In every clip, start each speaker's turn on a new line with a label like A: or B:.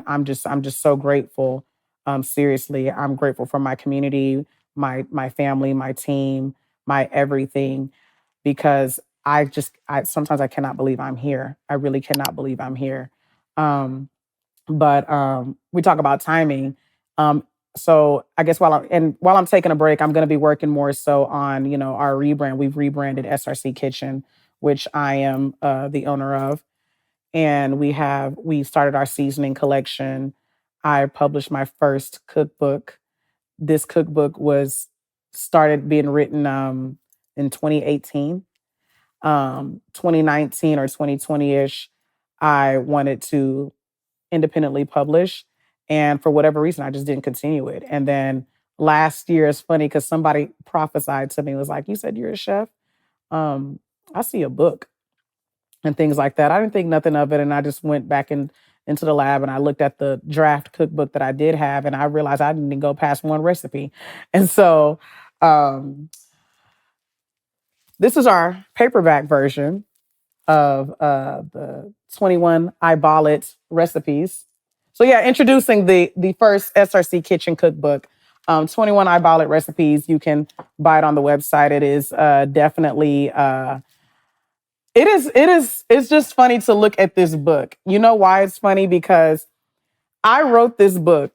A: I'm just so grateful. Seriously, I'm grateful for my community, my family, my team, my everything, because I sometimes I cannot believe I'm here. I really cannot believe I'm here. Um, but we talk about timing. Um, so I guess while I'm taking a break, I'm going to be working more so on our rebrand. We've rebranded SRC Kitchen, which I am the owner of, and we started our seasoning collection. I published my first cookbook. This cookbook was started being written in 2018. 2019 or 2020ish. I wanted to independently publish, and for whatever reason, I just didn't continue it. And then last year, it's funny because somebody prophesied to me, was like, "You said you're a chef. Um, I see a book," and things like that. I didn't think nothing of it, and I just went back into the lab and I looked at the draft cookbook that I did have, and I realized I didn't go past one recipe. And so um, this is our paperback version of the 21 Eyeball It recipes. So yeah, introducing the first SRC Kitchen cookbook, 21 Eyeball It recipes. You can buy it on the website. It is definitely it's just funny to look at this book. You know why it's funny? Because I wrote this book.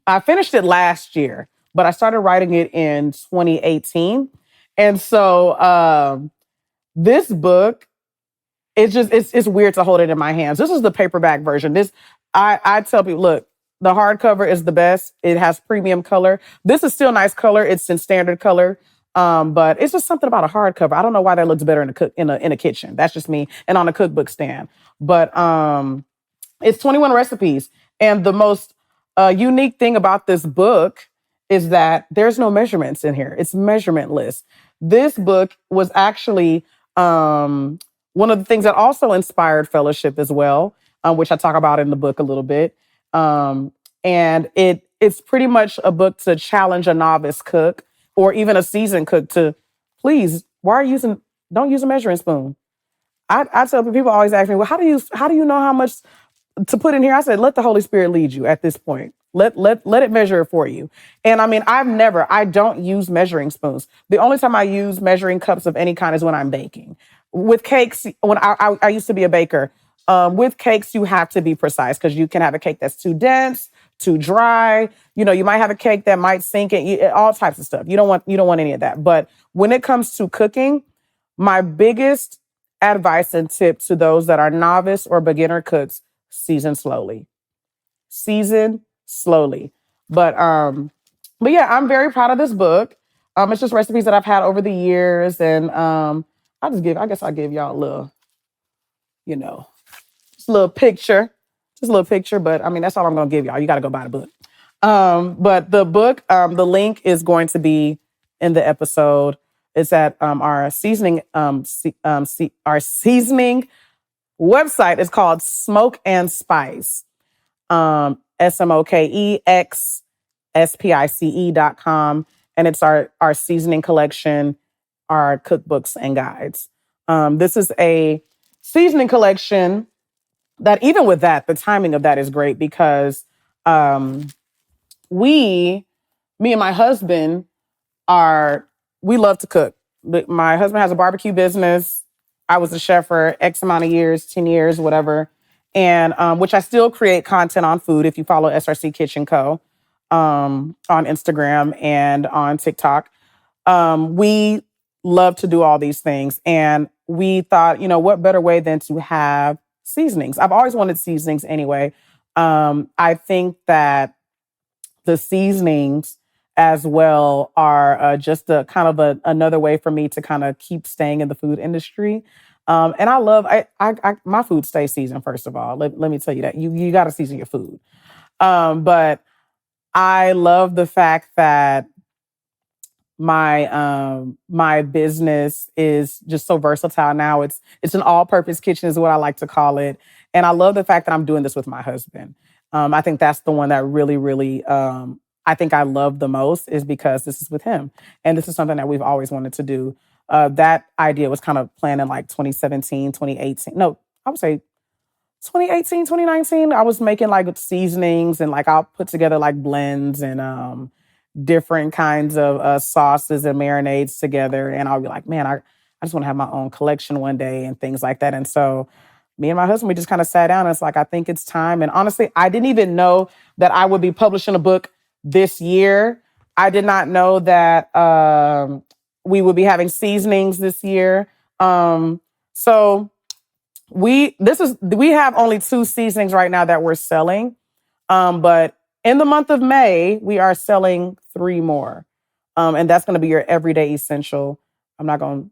A: I finished it last year, but I started writing it in 2018. And so this book, it's weird to hold it in my hands. This is the paperback version. I tell people, look, the hardcover is the best. It has premium color. This is still nice color. It's in standard color. But it's just something about a hardcover. I don't know why that looks better in a kitchen. That's just me, and on a cookbook stand. But it's 21 recipes. And the most unique thing about this book is that there's no measurements in here. It's measurementless. This book was actually one of the things that also inspired fellowship as well, which I talk about in the book a little bit. And it's pretty much a book to challenge a novice cook or even a seasoned cook to, please, don't use a measuring spoon. I tell people, always ask me, well, how do you know how much to put in here? I said, let the Holy Spirit lead you at this point. Let it measure it for you. And I mean, I don't use measuring spoons. The only time I use measuring cups of any kind is when I'm baking. With cakes, when I used to be a baker, with cakes, you have to be precise because you can have a cake that's too dense, too dry. You might have a cake that might sink it, all types of stuff. You don't want any of that. But when it comes to cooking, my biggest advice and tip to those that are novice or beginner cooks: season slowly. Season slowly. But yeah, I'm very proud of this book. It's just recipes that I've had over the years, and I guess I'll give y'all a little, just a little picture. Just a little picture, but I mean, that's all I'm gonna give y'all. You gotta go buy the book. But the book, the link is going to be in the episode. It's at our seasoning, our seasoning website is called Smoke and Spice. SMOKEXSPICE.com. And it's our seasoning collection, our cookbooks and guides. This is a seasoning collection that, even with that, the timing of that is great because me and my husband we love to cook. My husband has a barbecue business. I was a chef for X amount of years, 10 years, whatever. And which I still create content on food. If you follow SRC Kitchen Co. On Instagram and on TikTok. We love to do all these things. And we thought, what better way than to have seasonings? I've always wanted seasonings anyway. I think that the seasonings as well are just a kind of another way for me to kind of keep staying in the food industry. And I love, my food stays seasoned, first of all. Let me tell you that. You got to season your food. But I love the fact that my business is just so versatile now. It's an all-purpose kitchen is what I like to call it. And I love the fact that I'm doing this with my husband. I think that's the one that really, really, I think I love the most, is because this is with him. And this is something that we've always wanted to do. That idea was kind of planned in like 2017, 2018. No, I would say 2018, 2019, I was making like seasonings and like I'll put together like blends and different kinds of sauces and marinades together. And I'll be like, man, I just want to have my own collection one day and things like that. And so me and my husband, we just kind of sat down and it's like, I think it's time. And honestly, I didn't even know that I would be publishing a book this year. I did not know that we would be having seasonings this year. So we have only 2 seasonings right now that we're selling. But in the month of May, we are selling 3 more. And that's going to be your everyday essential. I'm not going to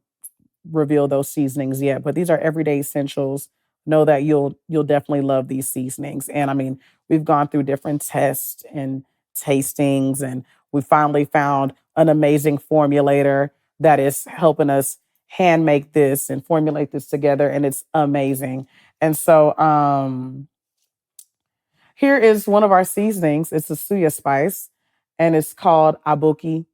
A: reveal those seasonings yet, but these are everyday essentials. Know that you'll definitely love these seasonings. And I mean, we've gone through different tests and tastings, and we finally found an amazing formulator that is helping us hand make this and formulate this together, and it's amazing. And so here is one of our seasonings. It's a suya spice, and it's called aboki.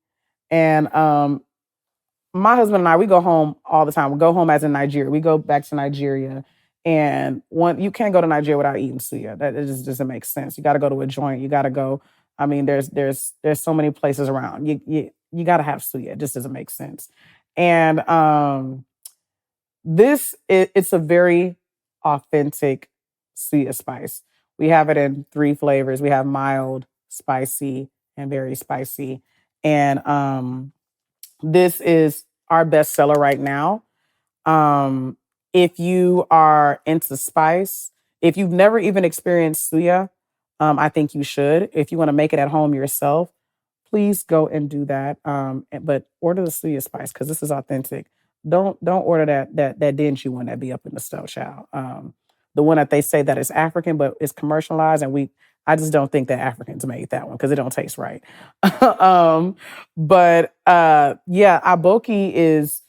A: And my husband and I, we go home all the time. We go home as in Nigeria. We go back to Nigeria. And you can't go to Nigeria without eating suya. That it just doesn't make sense. You got to go to a joint. You got to go. I mean, there's so many places around. You got to have suya. It just doesn't make sense. And it's a very authentic suya spice. We have it in 3 flavors. We have mild, spicy, and very spicy. And this is our bestseller right now. If you are into spice, if you've never even experienced suya, I think you should. If you want to make it at home yourself, please go and do that. But order the suya spice because this is authentic. Don't order that dingy one that be up in the stove, child. The one that they say that is African, but it's commercialized, and I just don't think that Africans made that one because it don't taste right. But yeah, aboki is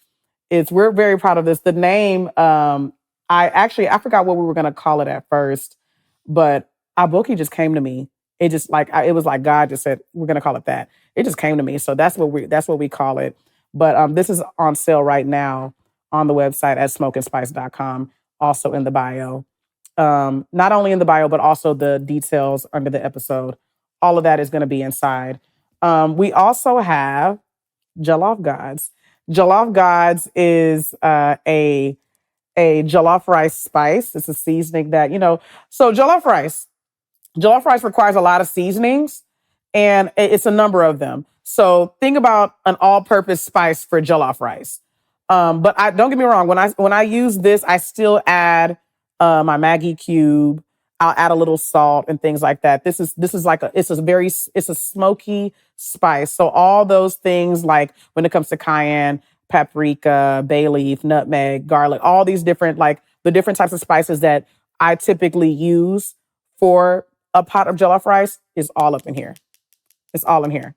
A: we're very proud of this. The name, I forgot what we were gonna call it at first, but aboki just came to me. It just it was like God just said we're gonna call it that. It just came to me, so that's what we call it. But this is on sale right now on the website at smokeandspice.com. Also in the bio. Not only in the bio, but also the details under the episode. All of that is going to be inside. We also have Jollof Gods. Jollof Gods is a jollof rice spice. It's a seasoning that, so Jollof rice requires a lot of seasonings, and it's a number of them. So think about an all-purpose spice for jollof rice. But don't get me wrong. When I use this, I still add my Maggi cube. I'll add a little salt and things like that. This is it's a smoky spice. So all those things, like when it comes to cayenne, paprika, bay leaf, nutmeg, garlic, all these different, like the different types of spices that I typically use for a pot of jollof rice is all up in here. It's all in here.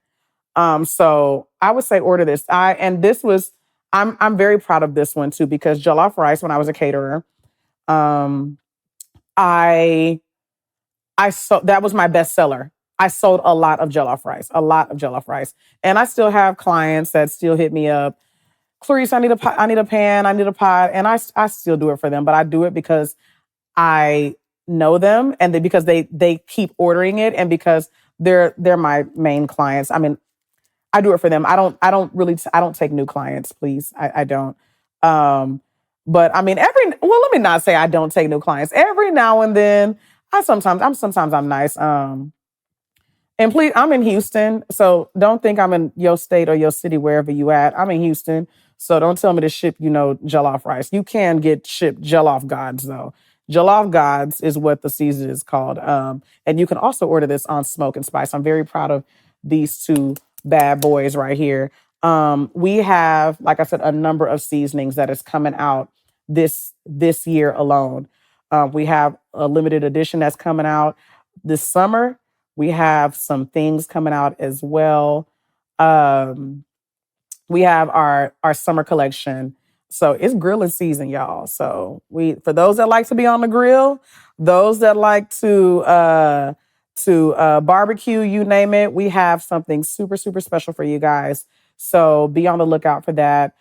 A: So I would say order this. I'm very proud of this one too, because jollof rice, when I was a caterer, that was my best seller. I sold a lot of jollof rice. And I still have clients that still hit me up. Clarice, I need a pan, I need a pot. And I still do it for them, but I do it because I know them and because they keep ordering it and because they're my main clients. I mean, I do it for them. I don't take new clients, please. I don't. But I mean, let me not say I don't take new clients. Every now and then, sometimes I'm nice. And please, I'm in Houston, so don't think I'm in your state or your city, wherever you at. I'm in Houston, so don't tell me to ship, jollof rice. You can get shipped Jollof Gods, though. Jollof Gods is what the season is called. And you can also order this on Smoke and Spice. I'm very proud of these 2 bad boys right here. We have, like I said, a number of seasonings that is coming out this year alone. We have a limited edition that's coming out this summer. We have some things coming out as well. We have our summer collection. So it's grilling season, y'all. So for those that like to be on the grill, those that like to barbecue, you name it, we have something super, super special for you guys. So be on the lookout for that.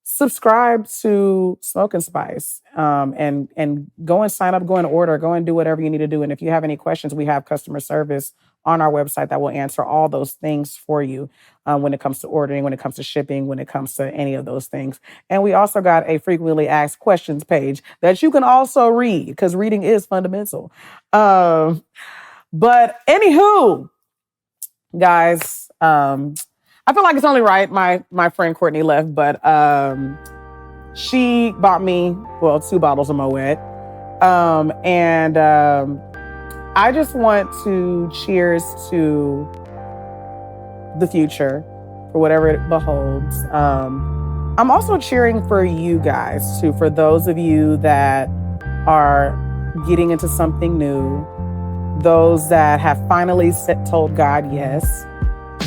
A: subscribe to Smoke and Spice, and go and sign up, go and order, go and do whatever you need to do. And if you have any questions, we have customer service on our website that will answer all those things for you, when it comes to ordering, when it comes to shipping, when it comes to any of those things. And we also got a frequently asked questions page that you can also read, because reading is fundamental. But anywho, guys, I feel like it's only right. My friend Courtney left, but she bought me, 2 bottles of Moet. And I just want to cheers to the future for whatever it beholds. I'm also cheering for you guys too, for those of you that are getting into something new, those that have finally told God yes,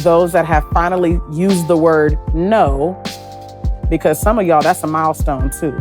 A: those that have finally used the word no, because some of y'all, that's a milestone too.